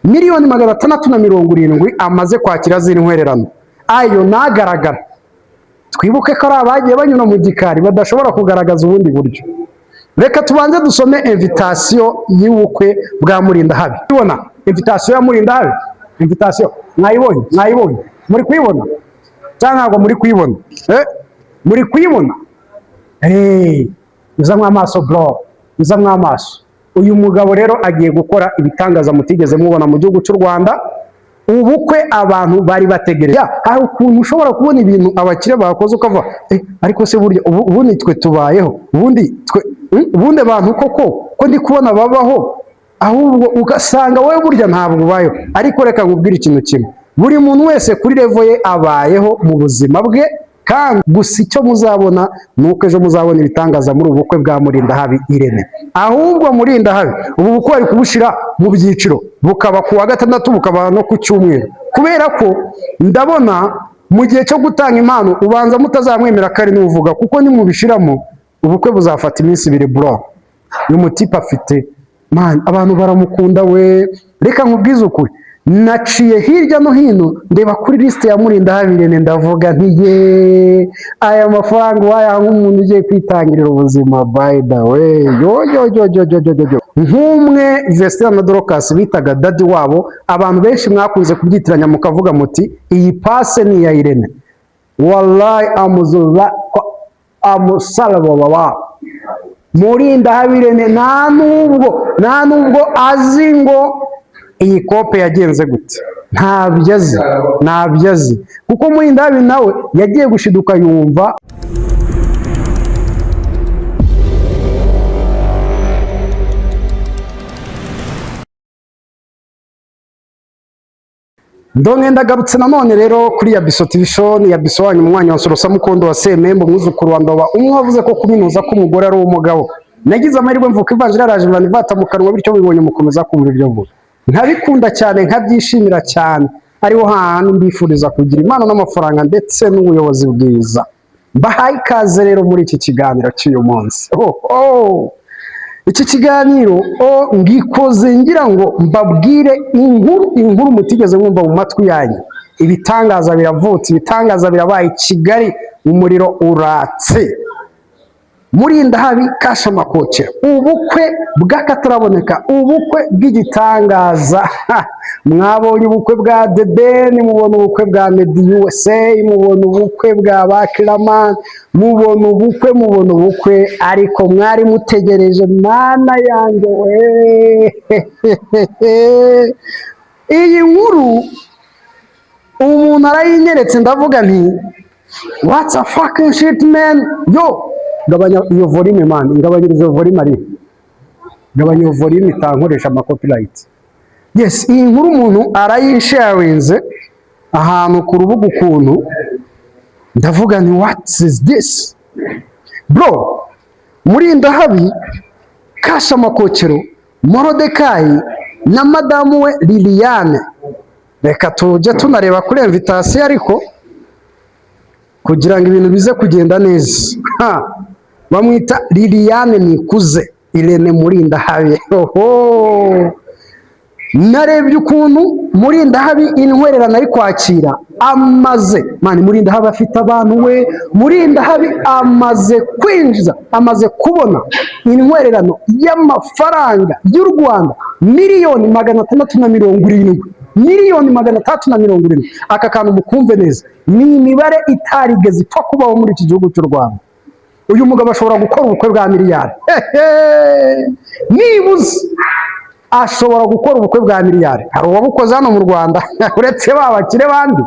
miliyoni 670 amaze kwakira z'intwererano. Ayo nagaragara. Twibuke ko ari abagiye banyura mu gikari badashobora kugaragaza ubundi buryo. Reka tubanze dusome invitation y'ubukwe bwa Murindahabi. Ubona invitation ya Murindahabi? Invitation mwayibonye muri kuyibona cyangwa ntabwo muri kuyibona? Muri kuyibona? Uzamwe amaso bro, uzamwe amaso. Uyu mugabo rero agiye gukora ibitangaza mutigeze mubona mu gihugu cy'u Rwanda. Ubukwe abantu bari bategereje. Hari ukuntu ushobora kubona ibintu abakire bakoze ukava ariko se burya ubundi twe tubayeho, ubundi abantu koko ko ndi kubona babaho, ahubwo ugasanga wowe burya ntabwo ubayeho. Ariko reka nkubwire ikintu kimwe, buri muntu wese kuri level ye abayeho mu buzima bwe, kandi gusa icyo muzabona nuko ejo muzabona ibitangaza muri ubukwe bwa Murindahabi Irene. Ahubwo Murindahabi ubu bukwe ari kubushira mu byiciro, bukaba ku wa gatandatu bukaba no ku cyumweru, kubera ko ndabona mu gihe cyo gutanga impano ubanza mutazamwemera kari n'uvuga, kuko nimubishiramo ubukwe buzafata iminsi 2 bro. Uyu mutipe afite man, abantu baramukunda we. Reka nkubwize ukuri, naciye hirya no hino ndeba kuri liste ya Murindahabi Irene, ndavuga nti ye aya mafaranga wayaha nk'umuntu ugiye kwitangirira ubuzima. By the way, nk'umwe Vestine na Dorcas bitaga dadi wabo, abantu benshi mwakunze kubyitiranya mukavuga muti iyi pase ni ya Irene. Wallahi amusalaba baba Murindahabi Irene nta nubwo azi ngo iyi kope yagenze gute, ntabyo azi, kuko Murindahabi nawe yagiye gushiduka yumva. Ndonge ndagarutse nanone rero kuri Yabiso TV show. Yabiso wanyu mu mwanya wa Sorosa Mukondo wa Semembo mwuzukuru wa Ndoba, umwe wavuze ko kuminuza ko umugore ari umugabo. Nagize amahirwe mvuka ivanjira araje banivata mu kanwa, bityo bibonye mukomeza kumva ibyo vuga. Nkabikunda cyane, nkabyishimira cyane, ariho hantu mbifuriza kugira imana n'amafaranga ndetse n'ubuyobozi bwiza. Mbahaye ikaze rero muri iki kiganiro cy'uyu munsi. Iki kiganiro ngikoze ngira ngo mbabwire inkuru mutigeze mwumva mu matwi yanyu. Ibitangaza biravutse, ibitangaza birabaye i Kigali, umuriro uratse. Murindahabi Kasha Makokero, ubukwe bw'akataraboneka, ubukwe bw'igitangaza. Mwabonye ubukwe bwa The Ben, mubona ubukwe bwa Medi USA, mubona ubukwe bwa Bakiraman, mubona ubukwe, ariko mwari mutegereje mana yanjye we. Iyi nkuru umuntu arayinyeretse ndavuga nti what's a fucking shit man. Gabanya iyo volume man, gabanya iyo volume ari. Gabanya iyo volume itankoresha ama copyright. Yes, iyi nkuru umuntu arayisharinze ahantu ku rubuga ukuntu ndavuga ni what is this? Bro, Murindahabi Kasha Makokero, Morodekayi na madamu we Liliane. Reka tujye tunareba kuri invitation ariko kugira ngo ibintu bize kugenda neza. Bamwita Liliane Nikuze Irene Murindahabi. Narebye ukuntu Murindahabi intwererano ari kwakira amaze. Mani Murindahabi afite abantu we. Murindahabi amaze kwinjiza, amaze kubona intwererano y'amafaranga y'u Rwanda miliyoni 670. Miliyoni 670. Aka kantu mukumve neza, ni imibare itarigeze ipfa kubaho muri iki gihugu cy'u Rwanda. Uyu mugabo ashobora gukora ubukwe bwa miliyari. Nibuze ashobora gukora ubukwe bwa miliyari. Hari uwabukoze hano mu Rwanda uretse babakire bandi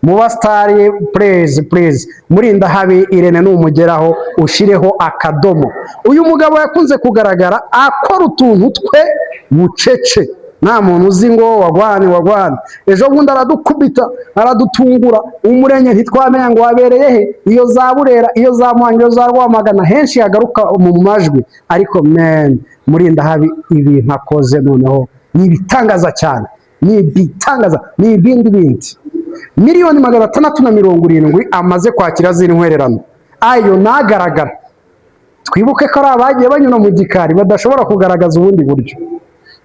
mu bastari. Please Murindahabi Irene numugeraho ushireho akadomo. Uyu mugabo yakunze kugaragara akora utuntu twe bucece, nta muntu uzi ngo wagwane. Ejo bundi aradukubita, aradutungura, umurenge ntitwamenya ngo wabereye he. Iyo za Burera, iyo za Muhanga, iyo za Rwamagana, henshi yagaruka mu majwi. Ariko man, Murindahabi ibintu akoze noneho ni ibitangaza cyane, ni ibitangaza, ni ibindi. Miliyoni 670 amaze kwakira z'intwererano. Ayo nagaragara. Twibuke ko ari abagiye banyura mu gikari badashobora kugaragaza ubundi buryo.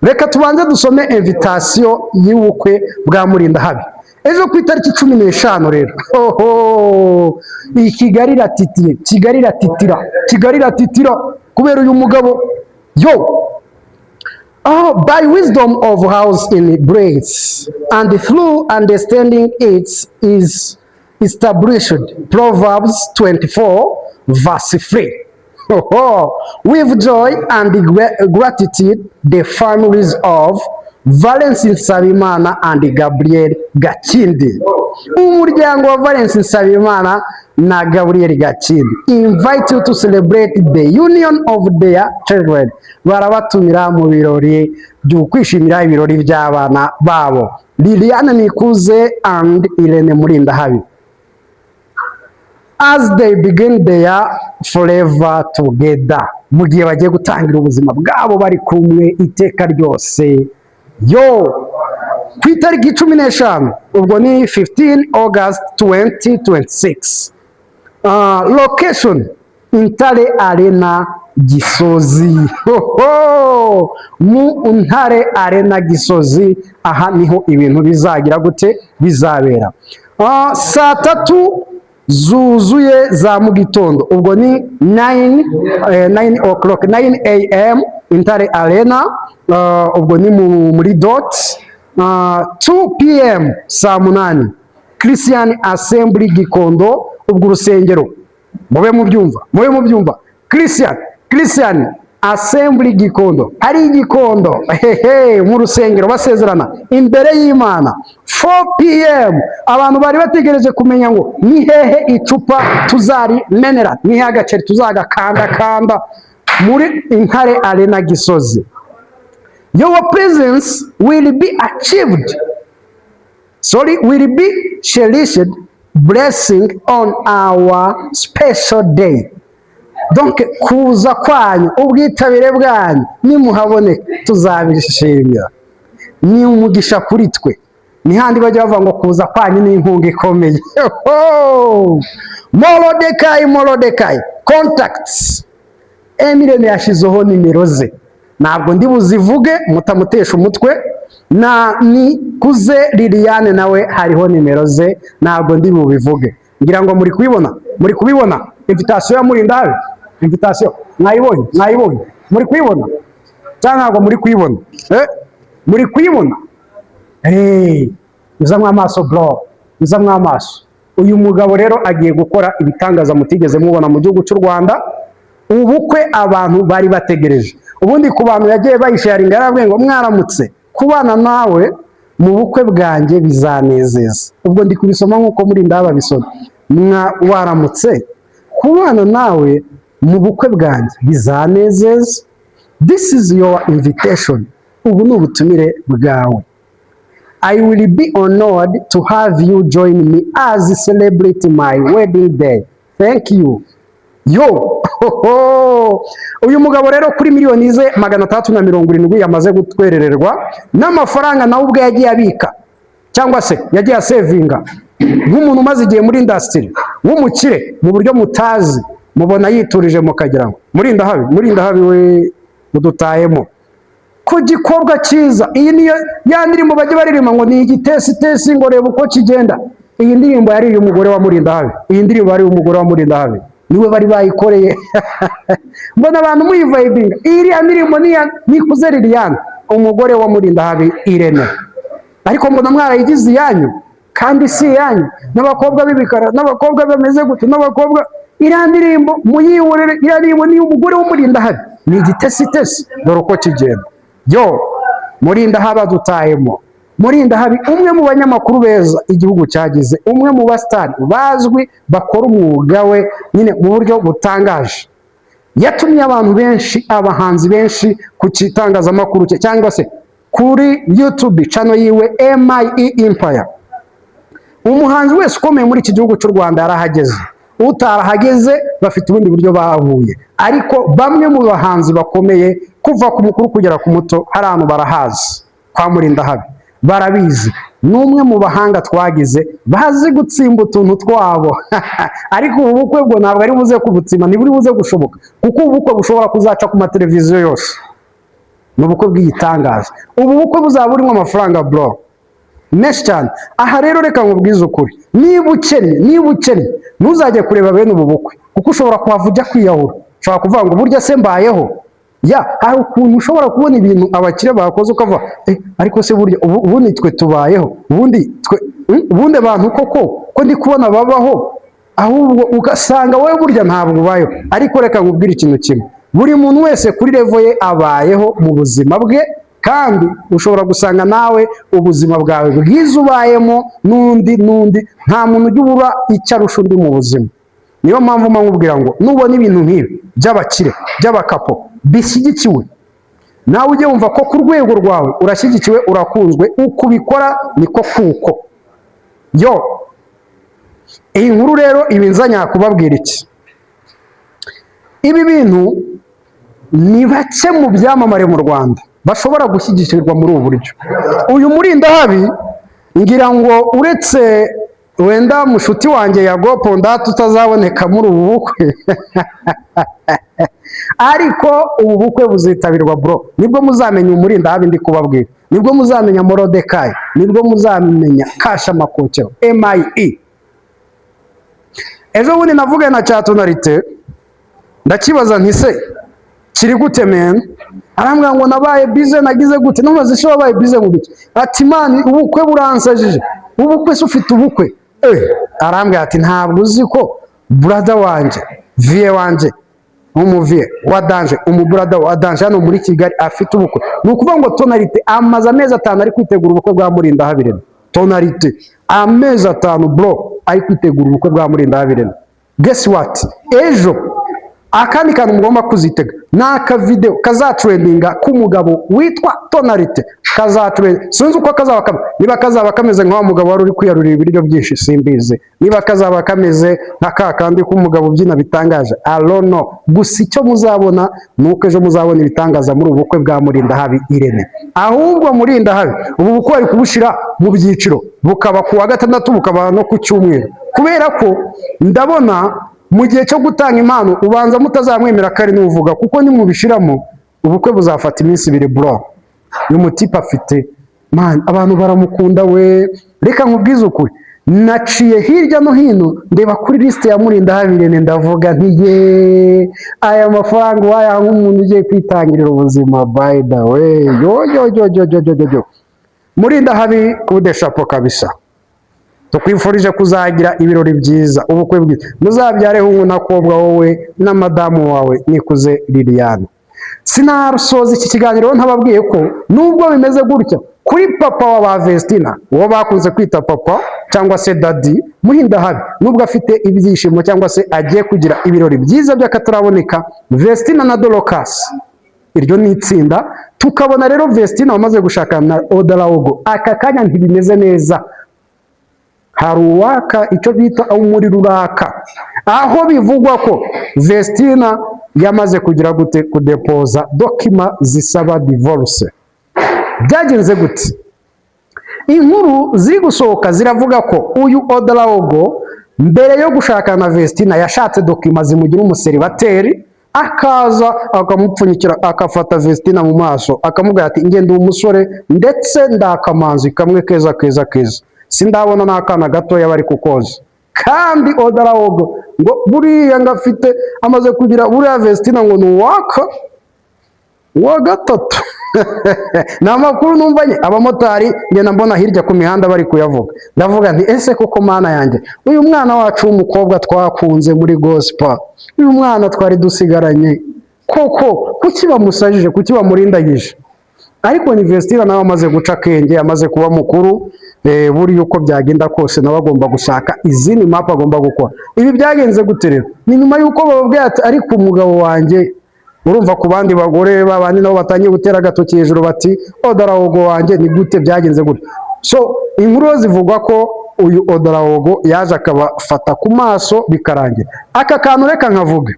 Reka tubanze dusome invitation y'ubukwe bwa Murindahabi. Ejo ku itariki 15 rero. Iyi Kigali iratitiye, Kigali iratitira, Kigali iratitira kubera uyu mugabo. Yo, by wisdom of house in grace, and through understanding it is established. Proverbs 24, verse 3. With joy and gratitude, the families of Valence Nsabimana and Gabriel Gakindi. Umuryango wa Valence Nsabimana na Gabriel Gakindi invite you to celebrate the union of their children. Barabatumira mu birori byo kwishimira ibirori by'abana babo, Liliane Nikuze and Irene Murindahabi, as they begin their forever together. Mu gihe bagiye gutangira ubuzima bwabo bari kumwe iteka ryose. Yo, ku itariki 15 ubwo ni 15 August 2026. Location Ntare Arena Gisozi. Mu Ntare Arena Gisozi, aha niho ibintu bizagira gute bizabera. Saa 3 zuzuye za mu gitondo, ubwo ni 9 o'clock, 9 am Ntare Arena, ubwo ni muri dot. 2 pm saa 8 Christian Assembly Gikondo, ubwo urusengero mube mubyumva Christian Assembly Gikondo, ari Gikondo mu rusengero basezerana imbere y'Imana. 4 pm abantu bari bategereje kumenya ngo ni hehe icupa tuzari menera, ni hehe agaceri tuzagakanda muri Ntare Arena Gisozi. Your presence will be cherished blessing on our special day. Donc kuza kwanyu, ubwitabire bwanyu nimuhaboneka tuzabishimira, ni umugisha kuri twe. Ni handi bajya bavuga ngo kuza kwanyu ni inkunga ikomeye. Morodekai contacts. Emirene yashizeho nimero ze, ntabwo ndi buzivuge mutamutesha umutwe. Na Nikuze Liliane nawe hariho nimero ze, ntabwo ndi bubivuge. Ngira ngo muri kubibona invitation ya Murindahabi. Invitation mwayibonye muri kuyibona cyangwa ntabwo muri kuyibona? Muri kuyibona? Uzamwe amaso bro, uzamwe amaso. Uyu mugabo rero agiye gukora ibitangaza mutigeze mubona mu gihugu cy'u Rwanda. Ubukwe abantu bari bategereje, ubundi ku bantu yagiye bayisharinga yarabwiye ngo mwaramutse, kubana nawe mu bukwe bwanjye bizanezeza. Ubwo ndi kubisoma nkuko Murindahabi abisoma. Waramutse, kubana nawe mu bukwe bwanjye bizanezeza. This is your invitation. Ubu ni ubutumire bwawe. I will be honored to have you join me as I celebrate my wedding day. Thank you. Yo, uyu mugabo rero kuri miliyoni ze 370 yamaze gutwerererwa n'amafaranga nawe ubwe yagiye abika cyangwa se yagiye asevinga. Nk'umuntu umaze igihe muri industry w'umukire mu buryo mutazi, mubona yiturije mukagira ngo Murindahabi we mudutayemo ku gikorwa cyiza. Iyi niyo ya ndirimbo bajye baririmba ngo ni igitesi ngo reba uko kigenda. Iyi ndirimbo yari umugore wa Murindahabi, iyi ndirimbo yari umugore wa Murindahabi, niwe bari bayikoreye. Mbona abantu muyivibinga. Iriya ndirimbo ni Nikuze Liliane, umugore wa Murindahabi Irene, ariko mbona mwarayigize iyanyu kandi si yanyu. N'abakobwa b'ibikara, n'abakobwa bameze gute, n'abakobwa. Iriya ndirimbo muyiworere, iriya ndirimbo ni umugore wa Murindahabi, ni igitesi dore uko kigenda. Yo, Murindahabi adutayemo. Murindahabi umwe mu banyamakuru beza igihugu cyagize, umwe mu bastari bazwi bakora umwuga we nyine mu buryo butangaje. Yatumye abantu benshi, abahanzi benshi ku kitangazamakuru cye cyangwa se kuri YouTube channel yiwe MIE Empire. Umuhanzi wese ukomeye muri iki gihugu cy'u Rwanda yarahageze, utarahageze bafite ubundi buryo bahuye, ariko bamwe mu bahanzi bakomeye kuva ku mukuru kugera ku muto hari ahantu barahazi kwa Murindahabi, barabizi. N'umwe mu bahanga twagize bazi gutsimba utuntu twabo. Ariko ubu bukwe bwo ntabwo ari buze kubutsima, ni buri buze gushoboka, kuko ubukwe bushobora kuzaca ku mateleviziyo yose. ni ubukwe bw'igitangaza. Ubu bukwe buzaba burimo amafaranga bro menshi cyane. Aha rero reka nkubwize ukuri, niba ukennye ntuzajye kureba bene ubu bukwe, kuko ushobora kuhava ujya kwiyahura. Ushobora kuvuga ngo burya se mbayeho. Hari ukuntu ushobora kubona ibintu abakire bakoze ukavuga ariko se burya ubundi twe tubayeho, ubundi abantu koko ko ndi kubona babaho, ahubwo ugasanga wowe burya ntabwo ubayeho. Ariko reka nkubwire ikintu kimwe, buri muntu wese kuri level ye abayeho mu buzima bwe, kandi ushobora gusanga nawe ubuzima bwawe bwiza ubayemo n'undi nta muntu ujya ubura icyo arusha undi mu buzima. Niyo mpamvu nkubwira ngo nubona ibintu nk'ibi by'abakire by'abakapo bishyigikiwe, nawe ujye wumva ko ku rwego rwawe urashyigikiwe, urakunzwe, uko ubikora niko kuko. Iyi nkuru rero ibinzanya kubabwira iki? Ibi bintu ni bake mu byamamare mu Rwanda bashobora gushyigikirwa muri ubu buryo. Uyu Murindahabi ngira ngo uretse wenda mushuti wanjye Yago Pondate utazaboneka muri ubu bukwe ariko ubu bukwe buzitabirwa bro, nibwo muzamenya Umurindahabi ndi kubabwira, nibwo muzamenya Morodekayi, nibwo muzamenya Kasha Makokero MIE. Ejo bundi navuga na cya Tonalite ndakibaza nti se kiri gute men? Arambwira ngo nabaye bize nagize gute. Namaze sho wabaye bize mu biki? Ati man ubukwe buransajije. Ubukwe se ufite ubukwe? Arambwira ati ntabwo uzi ko brother wanje vie wanje umuvie wadanje umubrother wadanje hano muri Kigali afite ubukwe. Nukuvuga ngo Tonalite amaze amezi 5 ari kwitegura ubukwe bwa Murindahabi. Tonalite amezi 5 bro ari kwitegura ubukwe bwa Murindahabi. Guess what? Ejo akandi kantu mugomba kuzitega naka video kazatrendinga k'umugabo witwa Tonalite, kazatrend. Sinzi uko kazaba kameze, niba kazaba kameze nka wa mugabo wari uri kwiyarurira ibiryo byinshi simbize, niba kazaba kameze nka kandi k'umugabo ubyina bitangaje I don't know. Gusa icyo muzabona nuko ejo muzabona ibitangaza muri ubukwe bwa Murindahabi Irene. Ahubwo Murindahabi ubu bukwe ari kubushira mu byiciro, bukaba ku wa gatandatu bukaba no ku cyumweru, kubera ko ndabona mu gihe cyo gutanga impano ubanza mutazamwemera kari n'uvuga, kuko nimubishiramo ubukwe buzafata iminsi 2 bro. Uyu mutipe afite man, abantu baramukunda we. Reka nkubwize ukuri, naciye hirya no hino ndeba kuri liste ya Murindahabi Irene, ndavuga nti aya mafaranga waya nk'umuntu ugiye kwitangirira ubuzima. By the way yo Murindahabi kude chapeau kabisa. Tukwifurije kuzagira ibirori byiza, ubukwe bwiza, muzabyareho unakobwa wowe na madamu wawe Nikuze Liliane. Sinarusoza iki kiganiro ntababwiye ko nubwo bimeze gutya kuri papa wa Vestina, uwo bakunze kwita papa cyangwa se daddy Murindahabi, nubwo afite ibyishimo cyangwa se agiye kugira ibirori byiza by'akataraboneka, Vestina na Dorcas iryo ni itsinda. Tukabona rero Vestina wamaze gushakana na Odalaogo, aka kanya ntibimeze neza, haruwaka icyo bita umuriro uraka, aho bivugwa ko Vestina yamaze kugira gute kudepoza dokima zisaba divorce. Byagenze gute? Inkuru ziri gusohoka ziravuga ko uyu Odalaogo mbere yo gushakana na Vestina yashatse dokima zimugira umuseribateri, akaza akamupfunyikira akafata Vestina mu maso akamubwira ati ngende umusore ndetse ndakamanzi kamwe keza sindabona n'akana gatoya bari kukoza. Kandi Odalaogo ngo buriya ngafite amaze kugira buriya Vestina ngo nuwaka wa gatatu na makuru numvanye abamotari ngena mbona hirya ku mihanda bari kuyavuga. Ndavuga nti ese koko mana yanjye, uyu mwana wacu w'umukobwa twakunze muri gospel, uyu mwana twari dusigaranye koko kuki bamusajije, kuki bamurindagije? Ariko ni Vestina nawe amaze guca akenge, amaze kuba mukuru, buri uko byagenda kose nawe agomba gushaka izindi map agomba gukora. Ibi byagenze gute rero? Ni nyuma yuko bababwiye ati ariko umugabo wanjye, urumva ku bandi bagore babandi nabo batangiye gutera agatoki hejuru bati Odalaogo wanjye ni gute byagenze gute. So inkuru zivugwa ko uyu Odalaogo yaje akabafata ku maso bikarangira. Aka kantu reka nkavuga,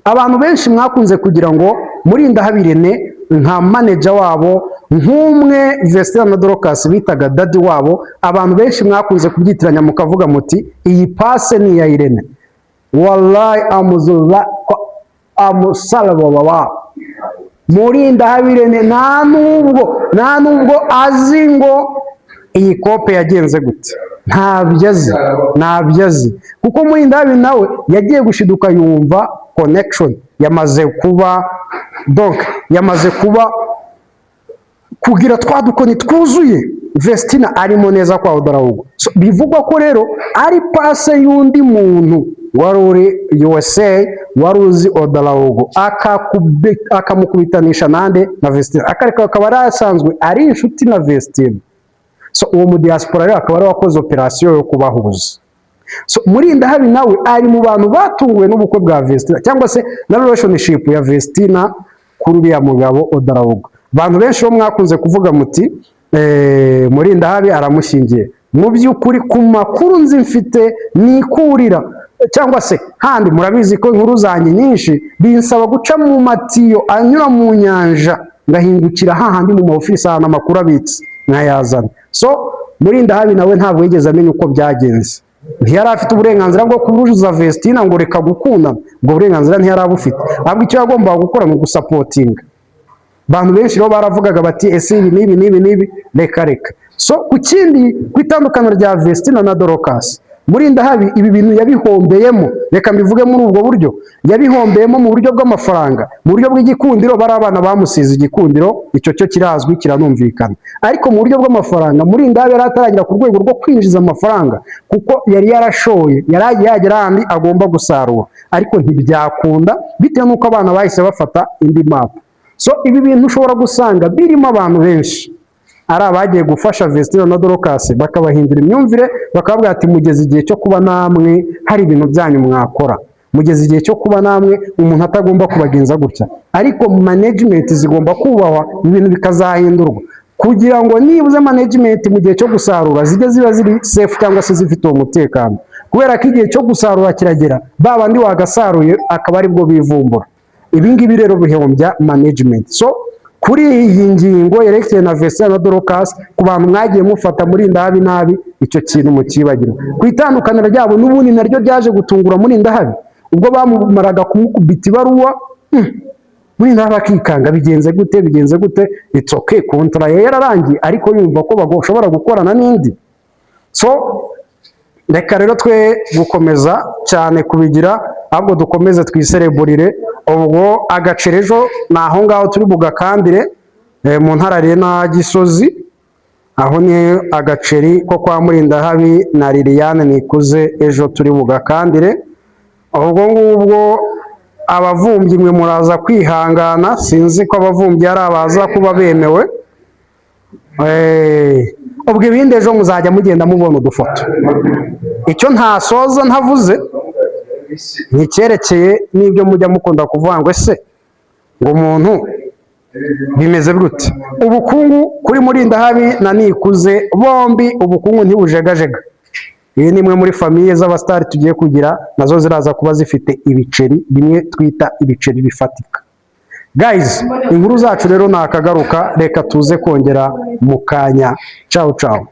abantu benshi mwakunze kugira ngo Murindahabi Irene nka manager wabo, nk'umwe Vestina na Dorcas bitaga daddy wabo, abantu benshi mwakunze kubyitiranya mukavuga muti iyi passe ni ya Irene. Wallahi amusalaba baba Murindahabi nta nubwo azi ngo iyi kope yagenze gute, ntabyo azi kuko Murindahabi nawe yagiye gushiduka yumva connection yamaze kuba kugira twa dukoni twuzuye Vestina arimo neza kwa Odaraugo. So, bivugwa ko rero ari pase y'undi muntu wari uri USA wari uzi Odaraugo akamukubitanisha nande na Vestina, akareka akaba arasanzwe ari inshuti na Vestina. So uwo mu diaspora rero akaba ari wakoze operation yo kubahuza. So Murindahabi nawe ari mu bantu batunguwe n'ubukwe bwa Vestina cyangwa se na relationship ya Vestina kuri uriya mugabo Odaraugo. Abantu benshi bo mwakunze kuvuga muti Murindahabi aramushyingiye. Mu by'ukuri ku makuru nzi mfite nikurira cyangwa se handi murabizi ko inkuru zanjye nyinshi binsaba guca mu matiyo anyura mu nyanja ngahingukira hahandi mu maofisi ahantu amakuru abitse nkayazana. So Murindahabi nawe ntabwo yigeze amenya uko byagenze, ntiyari afite uburenganzira bwo kubuza Vestina ngo reka gukundana, ubwo burenganzira ntiyari abufite, ahubwo icyo yagombaga gukora ni ugusapotinga. Abantu benshi rero baravugaga bati ese ibi nibi reka. So ku itandukano rya Vestina na Dorcas, Murindahabi ibi bintu yabihombeyemo, reka mbivuge muri ubwo buryo, yabihombeyemo mu buryo bw'amafaranga, mu buryo bw'igikundiro. Bari abana bamusize igikundiro, icyo cyo kirazwi kiranumvikana, ariko mu buryo bw'amafaranga Murindahabi yari ataragira ku rwego rwo kwinjiza amafaranga kuko yari yarashoye, yari yagera ahandi agomba gusarura, ariko ntibyakunda bitewe n'uko abana bahise bafata indi map. So ibi bintu ushobora gusanga birimo abantu benshi ari abagiye gufasha Vestina na Dorcas bakabahindura imyumvire, bakavuga ati mugeze igihe cyo kuba namwe hari ibintu byanyu mwakora, mugeze igihe cyo kuba namwe umuntu atagomba kubagenza gutya, ariko management zigomba kubahwa, ibintu bikazahindurwa kugira ngo nibuze management mu gihe cyo gusarura zijye ziba ziri safe cyangwa se zifite umutekano, kubera ko igihe cyo gusarura kiragera babandi wagasaruye akaba ari bwo bivumbura. Ibi ngibi rero bihombya management. So kuri iyi ngingo yerekeye na Vestina na Dorcas, ku bantu mwagiye mufata Murindahabi nabi, icyo kintu mukibagirwa. Ku itandukaniro ryabo n'ubundi naryo ryaje gutungura Murindahabi, ubwo bamumaraga kumukubita ibaruwa Murindahabi akikanga, bigenze gute, it's okay, kontra yararangiye ariko yumva ko bashobora gukorana n'indi. So reka rero twe gukomeza cyane kubigira, ahubwo dukomeze twisereburire. Ubwo agaciro ejo naho ngaho turi bugakandire mu ntara na Gisozi, aho ni agaceri ko kwa Murindahabi na Liliane Nikuze ejo turi bugakandire. Ubwo ngubwo abavumbyi mwe muraza kwihangana, sinzi ko abavumbyi ari abaza kuba bemewe. Ubwo ibindi ejo muzajya mugenda mubona udufoto. Icyo ntasoza ntavuze nicyerekeye n'ibyo mujya mukunda kuvuga ngo ese ngo umuntu bimeze gute. Ubukungu kuri Murindahabi na Nikuze bombi ubukungu ntibujegajega. Iyi ni imwe muri famiye z'abastari tugiye kugira, nazo ziraza kuba zifite ibiceri bimwe twita ibiceri bifatika. Guys, inkuru zacu rero nakagaruka, reka tuze kongera mu kanya. Ciao ciao.